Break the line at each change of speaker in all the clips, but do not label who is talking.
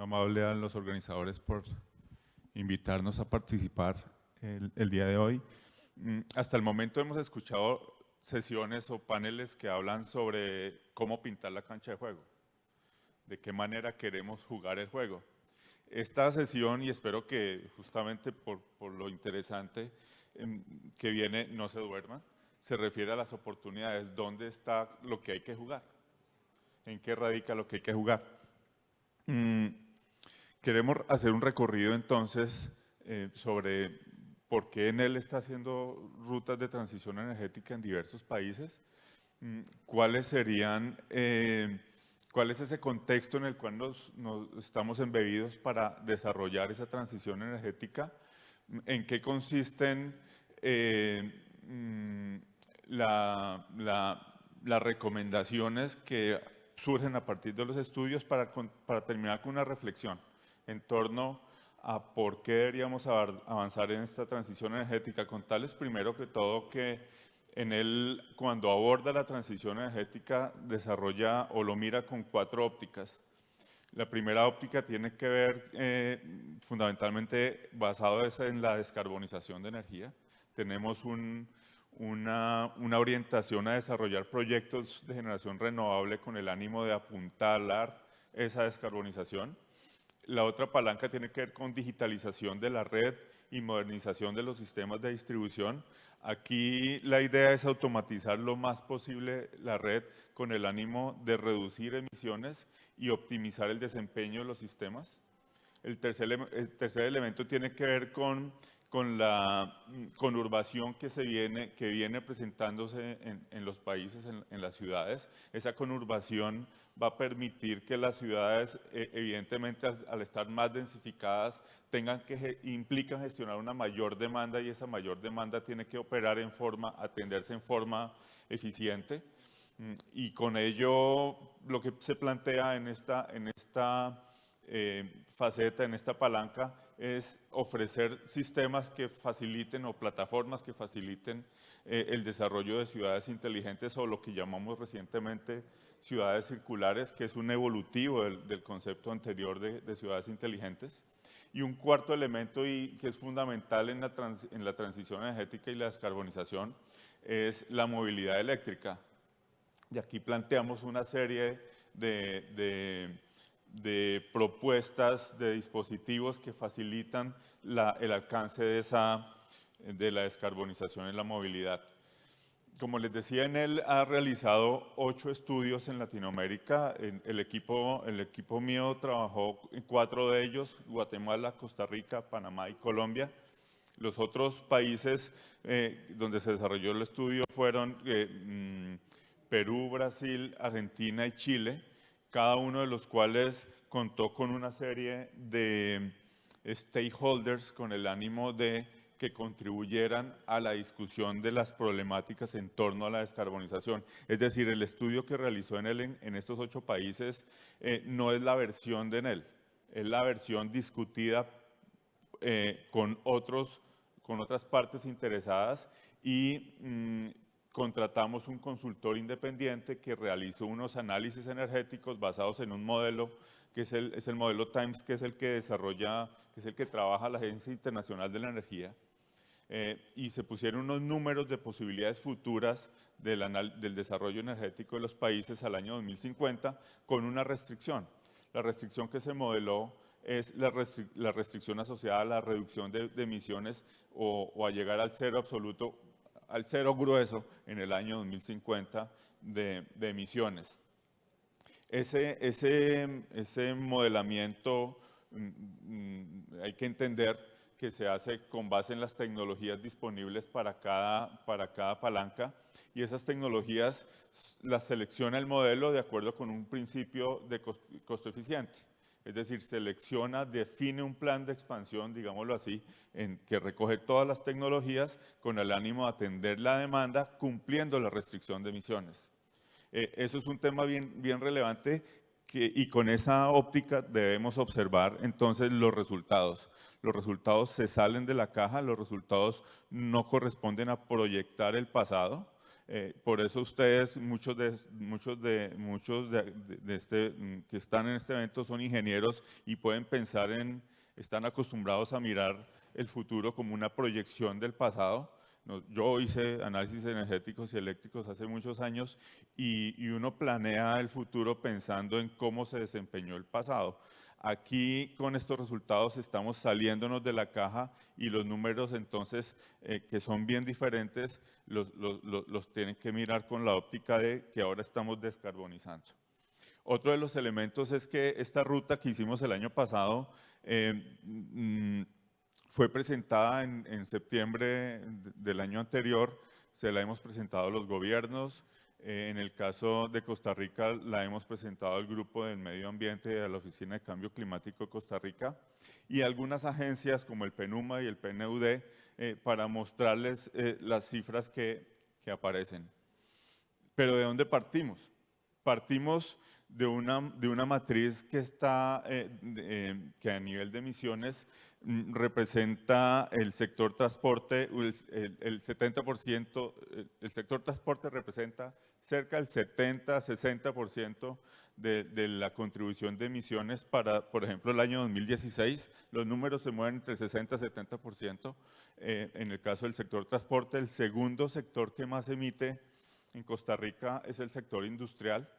amable a los organizadores por invitarnos a participar el día de hoy. Hasta el momento hemos escuchado sesiones o paneles que hablan sobre cómo pintar la cancha de juego, de qué manera queremos jugar el juego. Esta sesión, y espero que justamente por lo interesante que viene, no se duerman, se refiere a las oportunidades, dónde está lo que hay que jugar, en qué radica lo que hay que jugar. Queremos hacer un recorrido entonces sobre por qué Enel está haciendo rutas de transición energética en diversos países, cuáles serían, cuál es ese contexto en el cual nos estamos embebidos para desarrollar esa transición energética, en qué consisten las recomendaciones que surgen a partir de los estudios para terminar con una reflexión en torno a por qué deberíamos avanzar en esta transición energética. Contarles primero que todo que Enel, cuando aborda la transición energética, desarrolla o lo mira con 4 ópticas. La primera óptica tiene que ver fundamentalmente basado en la descarbonización de energía. Tenemos una orientación a desarrollar proyectos de generación renovable con el ánimo de apuntalar esa descarbonización. La otra palanca tiene que ver con digitalización de la red y modernización de los sistemas de distribución. Aquí la idea es automatizar lo más posible la red con el ánimo de reducir emisiones y optimizar el desempeño de los sistemas. El tercer elemento tiene que ver con la conurbación que viene presentándose en los países, en las ciudades. Esa conurbación va a permitir que las ciudades, evidentemente al estar más densificadas, implican gestionar una mayor demanda, y esa mayor demanda tiene que atenderse en forma eficiente. Y con ello, lo que se plantea en esta faceta, en esta palanca, es ofrecer sistemas que faciliten o plataformas que faciliten el desarrollo de ciudades inteligentes, o lo que llamamos recientemente ciudades circulares, que es un evolutivo del concepto anterior de ciudades inteligentes. Y un cuarto elemento, y que es fundamental en la transición energética y la descarbonización, es la movilidad eléctrica. Y aquí planteamos una serie de propuestas, de dispositivos que facilitan el alcance de la descarbonización en la movilidad. Como les decía, Enel ha realizado 8 estudios en Latinoamérica. El equipo mío trabajó en 4 de ellos: Guatemala, Costa Rica, Panamá y Colombia. Los otros países donde se desarrolló el estudio fueron Perú, Brasil, Argentina y Chile, cada uno de los cuales contó con una serie de stakeholders con el ánimo de que contribuyeran a la discusión de las problemáticas en torno a la descarbonización. Es decir, el estudio que realizó Enel en estos 8 países no es la versión de Enel, es la versión discutida con otras partes interesadas, y contratamos un consultor independiente que realizó unos análisis energéticos basados en un modelo que es el modelo TIMES, que es el que trabaja la Agencia Internacional de la Energía, y se pusieron unos números de posibilidades futuras del desarrollo energético de los países al año 2050, con una restricción. La restricción que se modeló es la restricción asociada a la reducción de emisiones o a llegar al cero absoluto, al cero grueso en el año 2050 de emisiones. Ese modelamiento hay que entender que se hace con base en las tecnologías disponibles para cada palanca, y esas tecnologías las selecciona el modelo de acuerdo con un principio de costo eficiente. Es decir, define un plan de expansión, digámoslo así, que recoge todas las tecnologías con el ánimo de atender la demanda, cumpliendo la restricción de emisiones. Eso es un tema bien relevante, y con esa óptica debemos observar entonces los resultados. Los resultados se salen de la caja, los resultados no corresponden a proyectar el pasado. Por eso ustedes, que están en este evento son ingenieros y pueden pensar están acostumbrados a mirar el futuro como una proyección del pasado. Yo hice análisis energéticos y eléctricos hace muchos años y uno planea el futuro pensando en cómo se desempeñó el pasado. Aquí con estos resultados estamos saliéndonos de la caja y los números entonces que son bien diferentes los tienen que mirar con la óptica de que ahora estamos descarbonizando. Otro de los elementos es que esta ruta que hicimos el año pasado fue presentada en septiembre del año anterior, se la hemos presentado a los gobiernos. En el caso de Costa Rica la hemos presentado al Grupo del Medio Ambiente, a la Oficina de Cambio Climático de Costa Rica y algunas agencias como el PNUMA y el PNUD para mostrarles las cifras que aparecen. Pero ¿de dónde partimos? Partimos de una matriz que que a nivel de emisiones representa el sector transporte, el 70%, el sector transporte representa cerca del 70-60% de la contribución de emisiones para, por ejemplo, el año 2016. Los números se mueven entre 60 y 70%. En el caso del sector transporte, el segundo sector que más emite en Costa Rica es el sector industrial.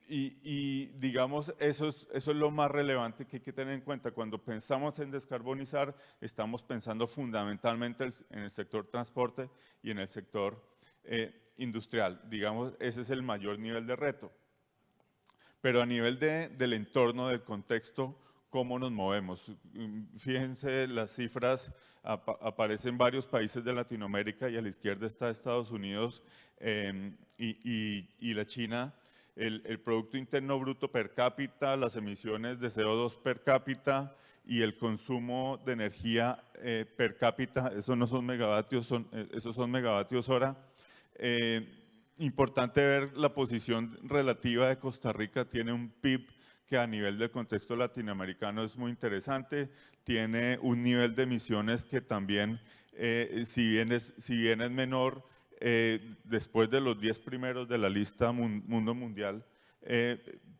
Y digamos, eso es lo más relevante que hay que tener en cuenta. Cuando pensamos en descarbonizar, estamos pensando fundamentalmente en el sector transporte y en el sector industrial. Digamos, ese es el mayor nivel de reto. Pero a nivel del entorno, del contexto, ¿cómo nos movemos? Fíjense, las cifras aparecen en varios países de Latinoamérica y a la izquierda está Estados Unidos y la China. El Producto Interno Bruto per cápita, las emisiones de CO2 per cápita y el consumo de energía per cápita, esos no son megavatios, esos son megavatios hora. Importante ver la posición relativa de Costa Rica, tiene un PIB que a nivel del contexto latinoamericano es muy interesante, tiene un nivel de emisiones que también, si bien es menor, después de los 10 primeros de la lista mundo mundial,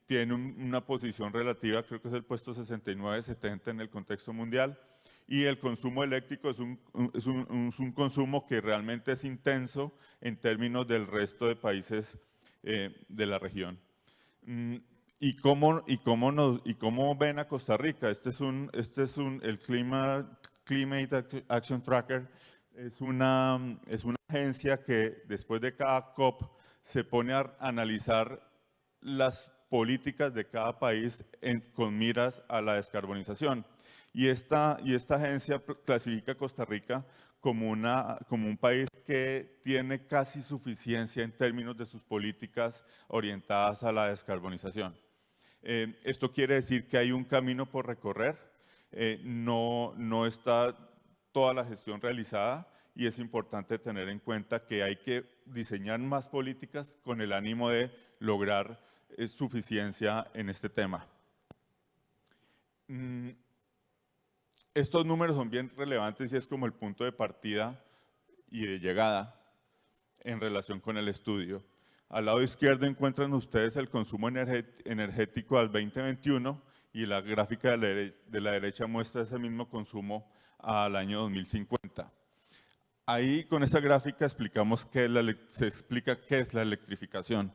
tiene una posición relativa, creo que es el puesto 69-70 en el contexto mundial, y el consumo eléctrico es un consumo que realmente es intenso en términos del resto de países de la región. ¿Y cómo ven a Costa Rica? El Climate Action Tracker es una agencia que después de cada COP se pone a analizar las políticas de cada país con miras a la descarbonización. Y esta agencia clasifica a Costa Rica como un país que tiene casi suficiencia en términos de sus políticas orientadas a la descarbonización. Esto quiere decir que hay un camino por recorrer, no está toda la gestión realizada y es importante tener en cuenta que hay que diseñar más políticas con el ánimo de lograr suficiencia en este tema. Estos números son bien relevantes y es como el punto de partida y de llegada en relación con el estudio. Al lado izquierdo encuentran ustedes el consumo energético al 2021 y la gráfica de la derecha muestra ese mismo consumo al año 2050. Ahí con esta gráfica explicamos se explica qué es la electrificación.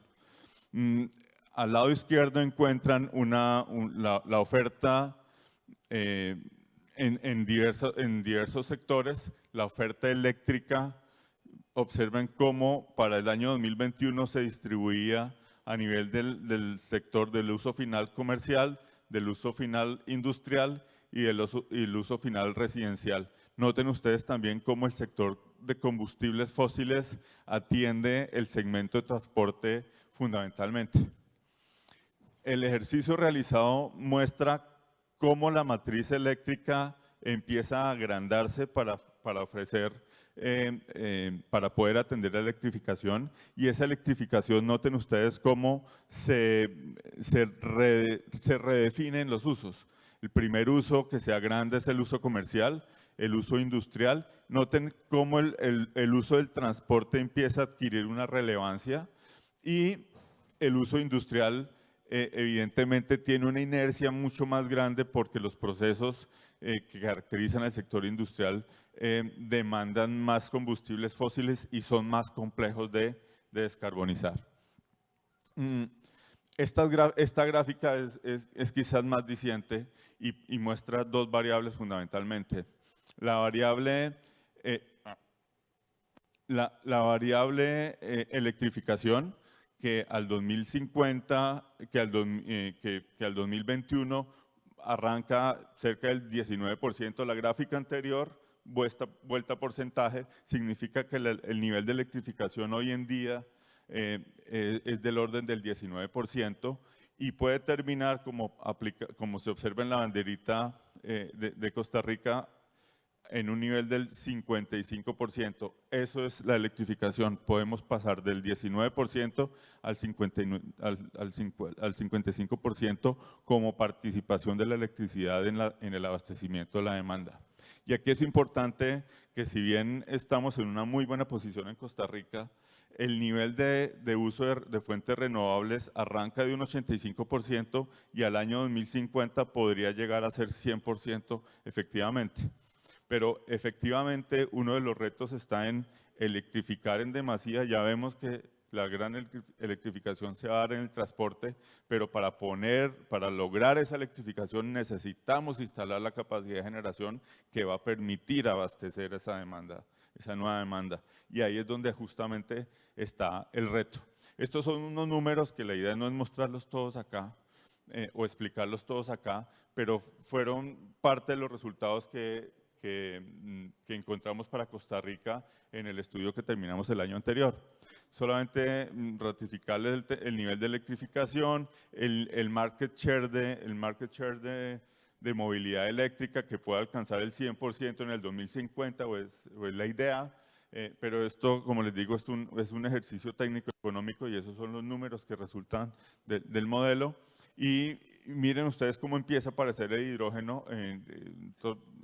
Al lado izquierdo encuentran la oferta en diversos sectores, la oferta eléctrica. Observen cómo para el año 2021 se distribuía a nivel del sector del uso final comercial, del uso final industrial y el uso final residencial. Noten ustedes también cómo el sector de combustibles fósiles atiende el segmento de transporte fundamentalmente. El ejercicio realizado muestra cómo la matriz eléctrica empieza a agrandarse para ofrecer, para poder atender la electrificación, y esa electrificación, noten ustedes cómo se redefinen los usos. El primer uso que se agranda es el uso comercial, el uso industrial. Noten cómo el uso del transporte empieza a adquirir una relevancia y el uso industrial evidentemente tiene una inercia mucho más grande porque los procesos que caracterizan al sector industrial demandan más combustibles fósiles y son más complejos de descarbonizar. Esta gráfica es quizás más diciente y muestra dos variables fundamentalmente. La variable, electrificación, que al 2050, que al 2021 arranca cerca del 19%. La gráfica anterior, vuelta a porcentaje, significa que el nivel de electrificación hoy en día es del orden del 19% y puede terminar, como se observa en la banderita de Costa Rica, en un nivel del 55%. Eso es la electrificación. Podemos pasar del 19% al 55% como participación de la electricidad en el abastecimiento de la demanda. Y aquí es importante que, si bien estamos en una muy buena posición en Costa Rica, el nivel de uso de fuentes renovables arranca de un 85% y al año 2050 podría llegar a ser 100% efectivamente. Pero efectivamente uno de los retos está en electrificar en demasía. Ya vemos que la gran electrificación se va a dar en el transporte, pero para lograr esa electrificación necesitamos instalar la capacidad de generación que va a permitir abastecer esa demanda, esa nueva demanda. Y ahí es donde justamente está el reto. Estos son unos números que la idea no es mostrarlos todos acá o explicarlos todos acá, pero fueron parte de los resultados que encontramos para Costa Rica en el estudio que terminamos el año anterior. Solamente ratificarles el nivel de electrificación, el market share de movilidad eléctrica que pueda alcanzar el 100% en el 2050, o es la idea, pero esto, como les digo, es un ejercicio técnico-económico y esos son los números que resultan del modelo. Y miren ustedes cómo empieza a aparecer el hidrógeno.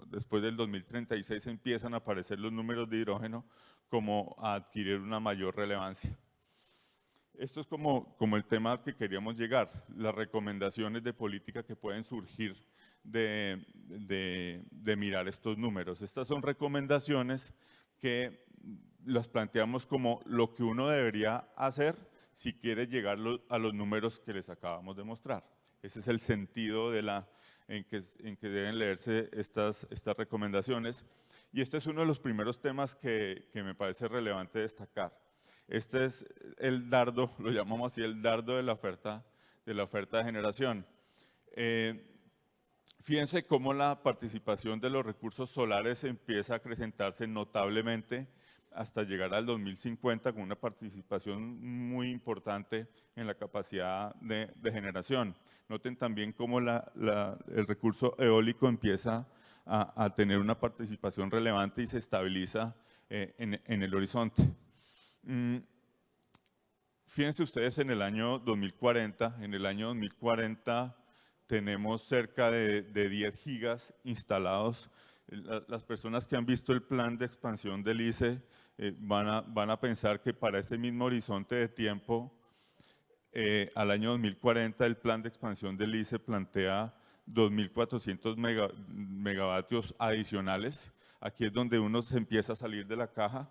Después del 2036 empiezan a aparecer los números de hidrógeno como a adquirir una mayor relevancia. Esto es como el tema al que queríamos llegar, las recomendaciones de política que pueden surgir de mirar estos números. Estas son recomendaciones que las planteamos como lo que uno debería hacer si quiere llegar a los números que les acabamos de mostrar. Ese es el sentido en que deben leerse estas recomendaciones. Y este es uno de los primeros temas que me parece relevante destacar. Este es el dardo, lo llamamos así, el dardo de la oferta de generación. Fíjense cómo la participación de los recursos solares empieza a acrecentarse notablemente hasta llegar al 2050 con una participación muy importante en la capacidad de generación. Noten también cómo el recurso eólico empieza a tener una participación relevante y se estabiliza en el horizonte. Fíjense ustedes en el año 2040, tenemos cerca de 10 gigas instalados. Las personas que han visto el plan de expansión del ICE van a pensar que para ese mismo horizonte de tiempo, al año 2040, el plan de expansión del ICE plantea 2.400 megavatios adicionales. Aquí es donde uno se empieza a salir de la caja.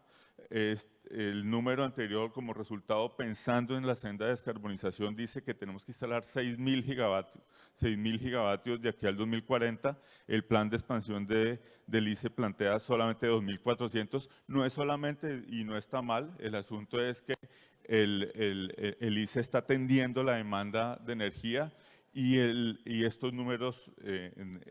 El número anterior, como resultado, pensando en la senda de descarbonización, dice que tenemos que instalar 6.000 gigavatios de aquí al 2040. El plan de expansión del ICE plantea solamente 2.400. No es solamente, y no está mal, el asunto es que el ICE está atendiendo la demanda de energía y estos números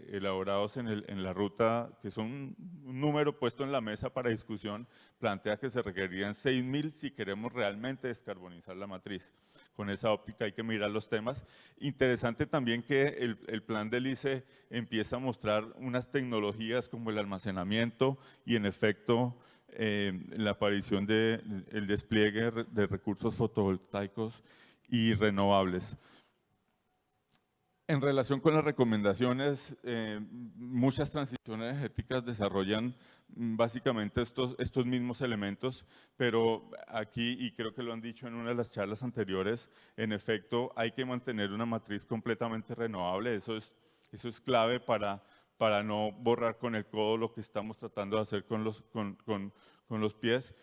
elaborados en la ruta, que son un número puesto en la mesa para discusión, plantea que se requerirían 6.000 si queremos realmente descarbonizar la matriz. Con esa óptica hay que mirar los temas. Interesante también que el plan del ICE empieza a mostrar unas tecnologías como el almacenamiento y, en efecto, la aparición del despliegue de recursos fotovoltaicos y renovables. En relación con las recomendaciones, muchas transiciones energéticas desarrollan básicamente estos mismos elementos, pero aquí, y creo que lo han dicho en una de las charlas anteriores, en efecto hay que mantener una matriz completamente renovable. Eso es clave para no borrar con el codo lo que estamos tratando de hacer con los pies.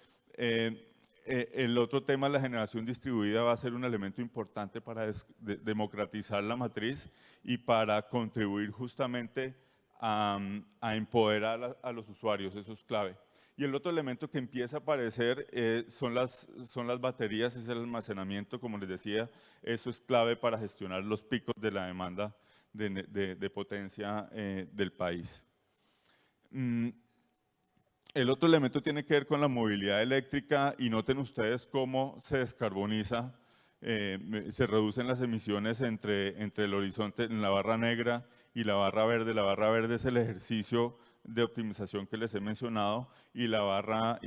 El otro tema, la generación distribuida, va a ser un elemento importante para democratizar la matriz y para contribuir justamente a empoderar a los usuarios, eso es clave. Y el otro elemento que empieza a aparecer son las baterías, es el almacenamiento, como les decía, eso es clave para gestionar los picos de la demanda de potencia del país. El otro elemento tiene que ver con la movilidad eléctrica y noten ustedes cómo se descarboniza, se reducen las emisiones entre el horizonte en la barra negra y la barra verde. La barra verde es el ejercicio de optimización que les he mencionado y la barra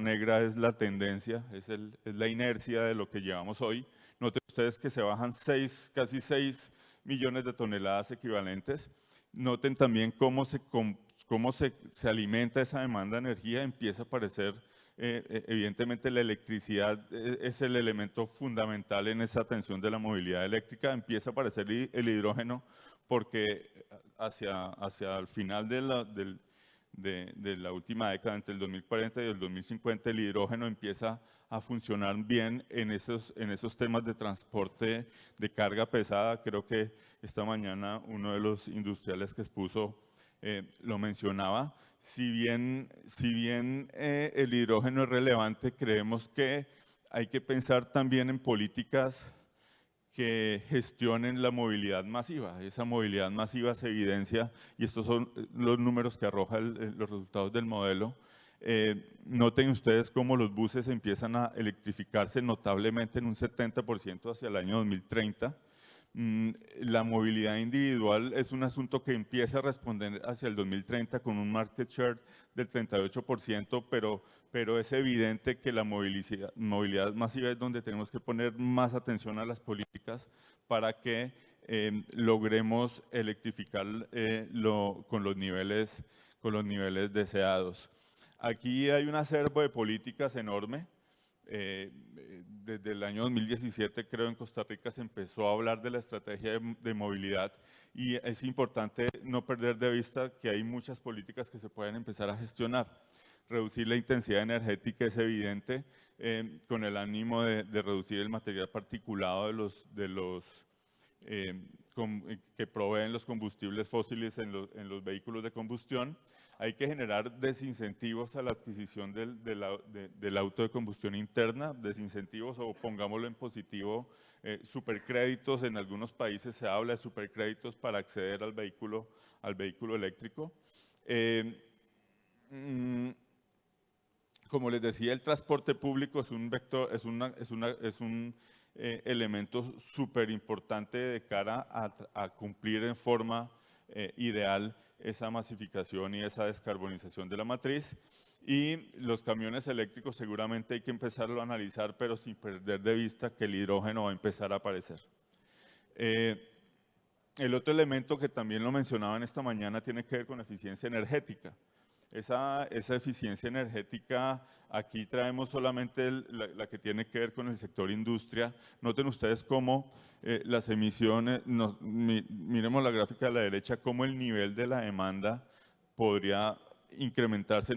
negra es la tendencia, es la inercia de lo que llevamos hoy. Noten ustedes que se bajan casi 6 millones de toneladas equivalentes. Noten también cómo se alimenta esa demanda de energía, empieza a aparecer, evidentemente la electricidad es el elemento fundamental en esa atención de la movilidad eléctrica, empieza a aparecer el hidrógeno porque hacia el final de la última década, entre el 2040 y el 2050, el hidrógeno empieza a funcionar bien en esos temas de transporte de carga pesada. Creo que esta mañana uno de los industriales que expuso lo mencionaba. Si bien el hidrógeno es relevante, creemos que hay que pensar también en políticas que gestionen la movilidad masiva. Esa movilidad masiva se evidencia, y estos son los números que arrojan los resultados del modelo. Noten ustedes cómo los buses empiezan a electrificarse notablemente en un 70% hacia el año 2030. La movilidad individual es un asunto que empieza a responder hacia el 2030 con un market share del 38%, pero es evidente que la movilidad masiva es donde tenemos que poner más atención a las políticas para que logremos electrificar con los niveles deseados. Aquí hay un acervo de políticas enorme. Desde el año 2017, creo, en Costa Rica se empezó a hablar de la estrategia de movilidad y es importante no perder de vista que hay muchas políticas que se pueden empezar a gestionar. Reducir la intensidad energética es evidente, con el ánimo de reducir el material particulado que proveen los combustibles fósiles en los vehículos de combustión. Hay que generar desincentivos a la adquisición del auto de combustión interna, desincentivos, o pongámoslo en positivo, supercréditos. En algunos países se habla de supercréditos para acceder al vehículo eléctrico. Como les decía, el transporte público es un vector, es un elemento súper importante de cara a cumplir en forma ideal esa masificación y esa descarbonización de la matriz. Y los camiones eléctricos seguramente hay que empezarlo a analizar, pero sin perder de vista que el hidrógeno va a empezar a aparecer. El otro elemento que también lo mencionaban esta mañana tiene que ver con eficiencia energética. Esa eficiencia energética, aquí traemos solamente la que tiene que ver con el sector industria. Noten ustedes cómo las emisiones, miremos la gráfica de la derecha, cómo el nivel de la demanda podría incrementarse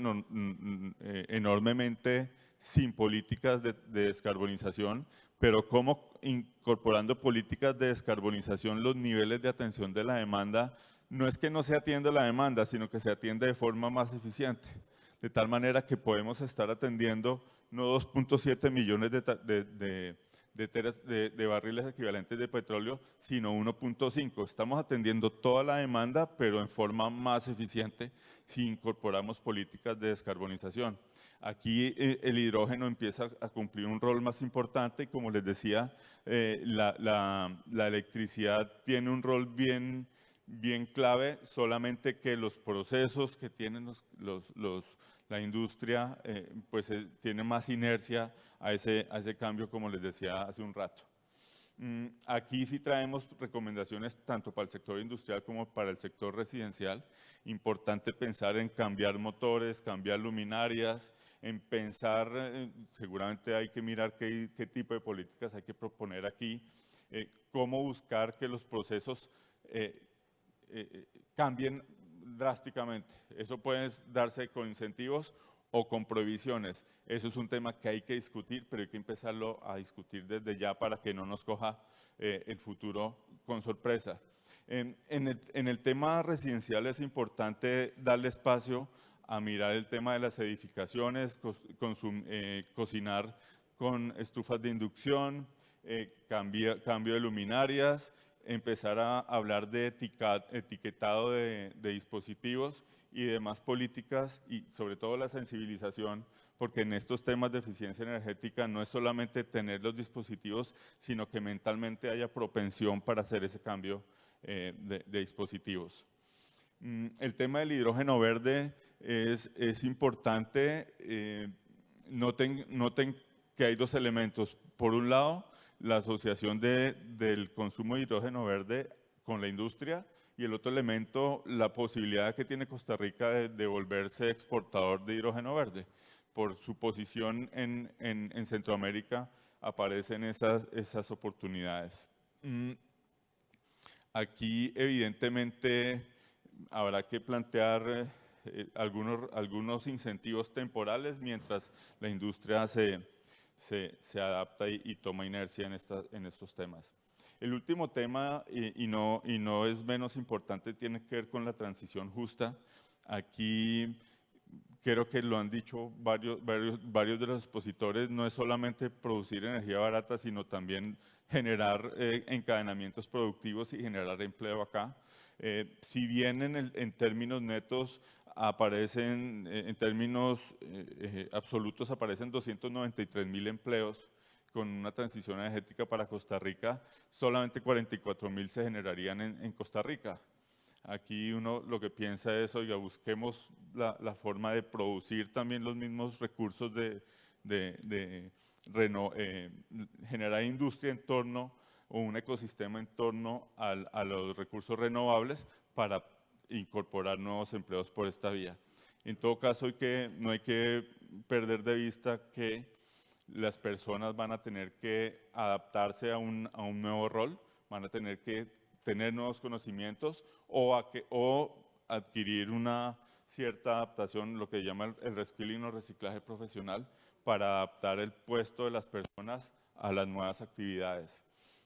enormemente sin políticas de descarbonización, pero cómo incorporando políticas de descarbonización los niveles de atención de la demanda no es que no se atienda la demanda, sino que se atiende de forma más eficiente, de tal manera que podemos estar atendiendo no 2.7 millones de barriles equivalentes de petróleo, sino 1.5. Estamos atendiendo toda la demanda, pero en forma más eficiente si incorporamos políticas de descarbonización. Aquí el hidrógeno empieza a cumplir un rol más importante y, como les decía, la electricidad tiene un rol bien clave, solamente que los procesos que tienen la industria pues tiene más inercia a ese cambio, como les decía hace un rato. Aquí sí traemos recomendaciones tanto para el sector industrial como para el sector residencial. Importante pensar en cambiar motores, cambiar luminarias, en pensar, seguramente hay que mirar qué tipo de políticas hay que proponer aquí, cómo buscar que los procesos cambien drásticamente. Eso puede darse con incentivos o con prohibiciones. Eso es un tema que hay que discutir, pero hay que empezarlo a discutir desde ya para que no nos coja el futuro con sorpresa. En el tema residencial es importante darle espacio a mirar el tema de las edificaciones, cocinar con estufas de inducción, cambio de luminarias, empezar a hablar de etiquetado de dispositivos y demás políticas y sobre todo la sensibilización, porque en estos temas de eficiencia energética no es solamente tener los dispositivos, sino que mentalmente haya propensión para hacer ese cambio de dispositivos. El tema del hidrógeno verde es importante. Noten que hay dos elementos. Por un lado, la asociación del consumo de hidrógeno verde con la industria, y el otro elemento, la posibilidad que tiene Costa Rica de volverse exportador de hidrógeno verde. Por su posición en Centroamérica aparecen esas oportunidades. Aquí evidentemente habrá que plantear algunos incentivos temporales mientras la industria se adapta y toma inercia en estos temas. El último tema, y no es menos importante, tiene que ver con la transición justa. Aquí creo que lo han dicho varios de los expositores, no es solamente producir energía barata, sino también generar encadenamientos productivos y generar empleo acá. Si bien en términos netos aparecen, en términos absolutos aparecen 293.000 empleos con una transición energética para Costa Rica, solamente 44.000 se generarían en Costa Rica. Aquí uno lo que piensa es, oiga, busquemos la forma de producir también los mismos recursos generar industria en torno o un ecosistema en torno a los recursos renovables para incorporar nuevos empleos por esta vía. En todo caso, no hay que perder de vista que las personas van a tener que adaptarse a un nuevo rol, van a tener que tener nuevos conocimientos o adquirir una cierta adaptación, lo que llama el reskilling o reciclaje profesional, para adaptar el puesto de las personas a las nuevas actividades.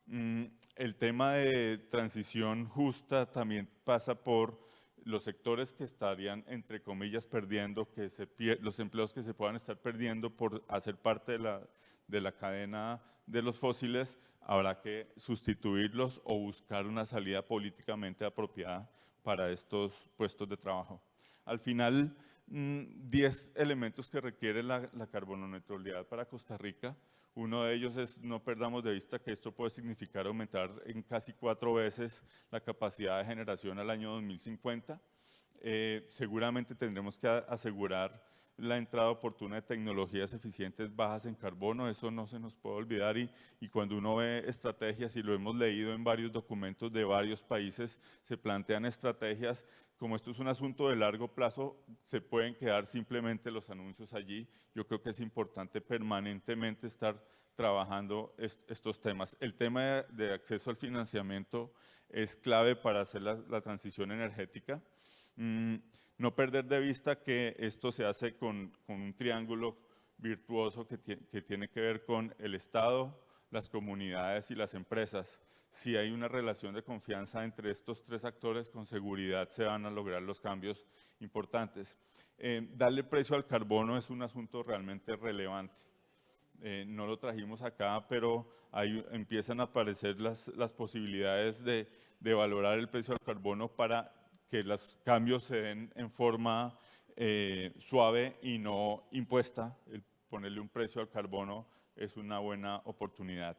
El tema de transición justa también pasa por los sectores que estarían, entre comillas, perdiendo, los empleos que se puedan estar perdiendo por hacer parte de la cadena de los fósiles, habrá que sustituirlos o buscar una salida políticamente apropiada para estos puestos de trabajo. Al final, 10 elementos que requiere la carbono neutralidad para Costa Rica. Uno de ellos es, no perdamos de vista que esto puede significar aumentar en casi 4 veces la capacidad de generación al año 2050. Seguramente tendremos que asegurar la entrada oportuna de tecnologías eficientes bajas en carbono, eso no se nos puede olvidar y cuando uno ve estrategias, y lo hemos leído en varios documentos de varios países, se plantean estrategias, como esto es un asunto de largo plazo, se pueden quedar simplemente los anuncios allí. Yo creo que es importante permanentemente estar trabajando estos temas. El tema de acceso al financiamiento es clave para hacer la transición energética. No perder de vista que esto se hace con un triángulo virtuoso que tiene que ver con el Estado, las comunidades y las empresas. Si hay una relación de confianza entre estos tres actores, con seguridad se van a lograr los cambios importantes. Darle precio al carbono es un asunto realmente relevante. No lo trajimos acá, pero ahí empiezan a aparecer las posibilidades de valorar el precio al carbono para que los cambios se den en forma suave y no impuesta. El ponerle un precio al carbono es una buena oportunidad.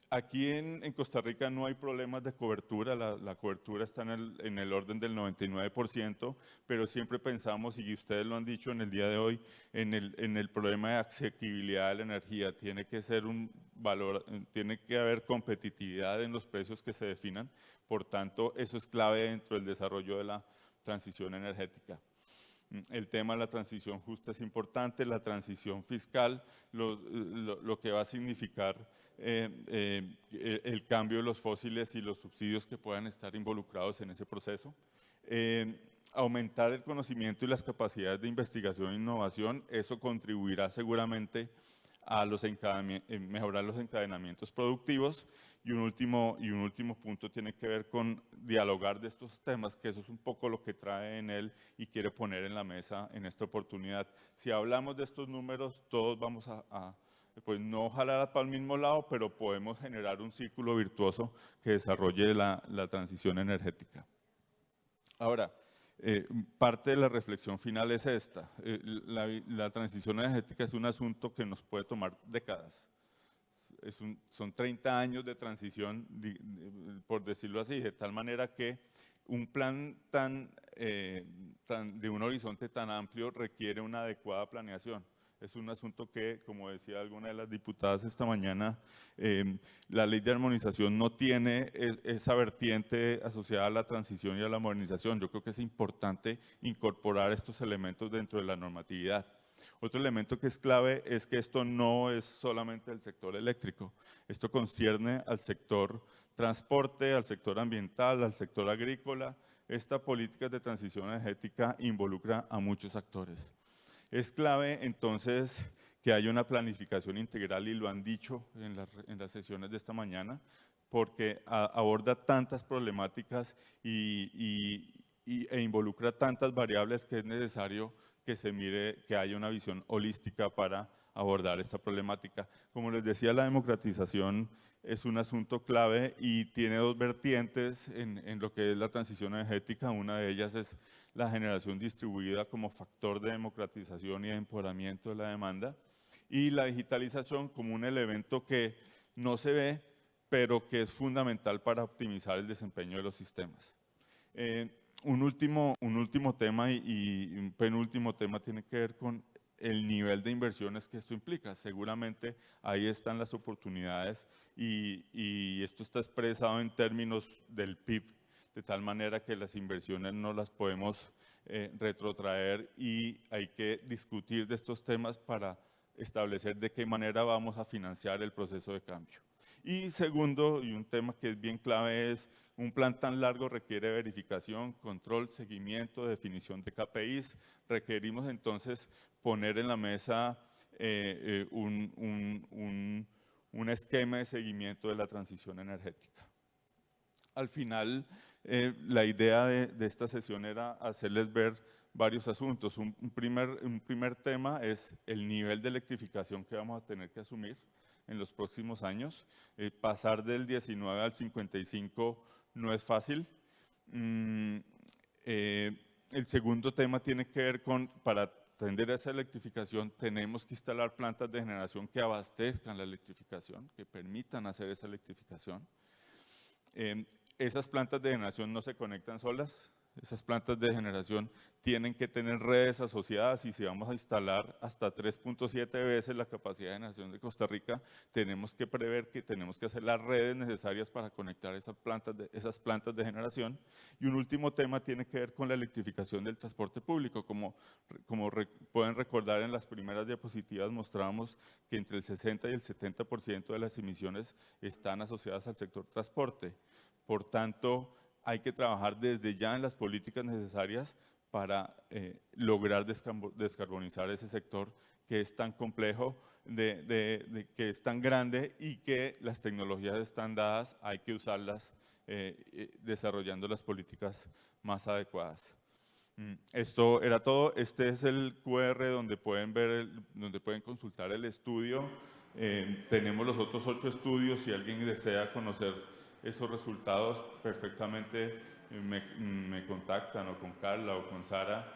Aquí en Costa Rica no hay problemas de cobertura, la cobertura está en el orden del 99%, pero siempre pensamos, y ustedes lo han dicho en el día de hoy, en el problema de asequibilidad de la energía. Tiene que ser un valor, tiene que haber competitividad en los precios que se definan, por tanto, eso es clave dentro del desarrollo de la transición energética. El tema de la transición justa es importante, la transición fiscal, lo que va a significar el cambio de los fósiles y los subsidios que puedan estar involucrados en ese proceso. Aumentar el conocimiento y las capacidades de investigación e innovación, eso contribuirá seguramente a mejorar los encadenamientos productivos. Y un último punto tiene que ver con dialogar de estos temas, que eso es un poco lo que trae en él y quiere poner en la mesa en esta oportunidad. Si hablamos de estos números, todos vamos pues no jalar para el mismo lado, pero podemos generar un círculo virtuoso que desarrolle la transición energética. Ahora, parte de la reflexión final es esta. La transición energética es un asunto que nos puede tomar décadas. Son 30 años de transición, por decirlo así, de tal manera que un plan de un horizonte tan amplio requiere una adecuada planeación. Es un asunto que, como decía alguna de las diputadas esta mañana, la ley de armonización no tiene esa vertiente asociada a la transición y a la modernización. Yo creo que es importante incorporar estos elementos dentro de la normatividad. Otro elemento que es clave es que esto no es solamente el sector eléctrico, esto concierne al sector transporte, al sector ambiental, al sector agrícola. Esta política de transición energética involucra a muchos actores. Es clave entonces que haya una planificación integral, y lo han dicho en las sesiones de esta mañana, porque aborda tantas problemáticas e involucra tantas variables que es necesario que se mire, que haya una visión holística para abordar esta problemática. Como les decía, la democratización es un asunto clave y tiene dos vertientes en lo que es la transición energética. Una de ellas es la generación distribuida como factor de democratización y de empoderamiento de la demanda, y la digitalización como un elemento que no se ve, pero que es fundamental para optimizar el desempeño de los sistemas. Un último tema y un penúltimo tema tiene que ver con el nivel de inversiones que esto implica. Seguramente ahí están las oportunidades y esto está expresado en términos del PIB, de tal manera que las inversiones no las podemos retrotraer, y hay que discutir de estos temas para establecer de qué manera vamos a financiar el proceso de cambio. Y segundo, y un tema que es bien clave, es un plan tan largo requiere verificación, control, seguimiento, definición de KPIs. Requerimos entonces poner en la mesa un esquema de seguimiento de la transición energética. Al final, la idea de esta sesión era hacerles ver varios asuntos. Un primer tema es el nivel de electrificación que vamos a tener que asumir en los próximos años. Pasar del 19 al 55 no es fácil. El segundo tema tiene que ver con, para atender a esa electrificación, tenemos que instalar plantas de generación que abastezcan la electrificación, que permitan hacer esa electrificación. Esas plantas de generación no se conectan solas. Esas plantas de generación tienen que tener redes asociadas, y si vamos a instalar hasta 3.7 veces la capacidad de generación de Costa Rica, tenemos que prever que tenemos que hacer las redes necesarias para conectar esas plantas de generación. Y un último tema tiene que ver con la electrificación del transporte público. Como pueden recordar, en las primeras diapositivas mostrábamos que entre el 60 y el 70% de las emisiones están asociadas al sector transporte. Por tanto, hay que trabajar desde ya en las políticas necesarias para lograr descarbonizar ese sector que es tan complejo, que es tan grande, y que las tecnologías están dadas, hay que usarlas desarrollando las políticas más adecuadas. Esto era todo. Este es el QR donde pueden ver, donde pueden consultar el estudio. Tenemos los otros 8 estudios. Si alguien desea conocer esos resultados, perfectamente me contactan, o con Carla o con Sara,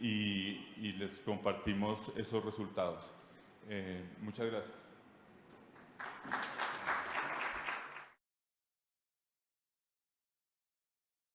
y les compartimos esos resultados. Muchas gracias.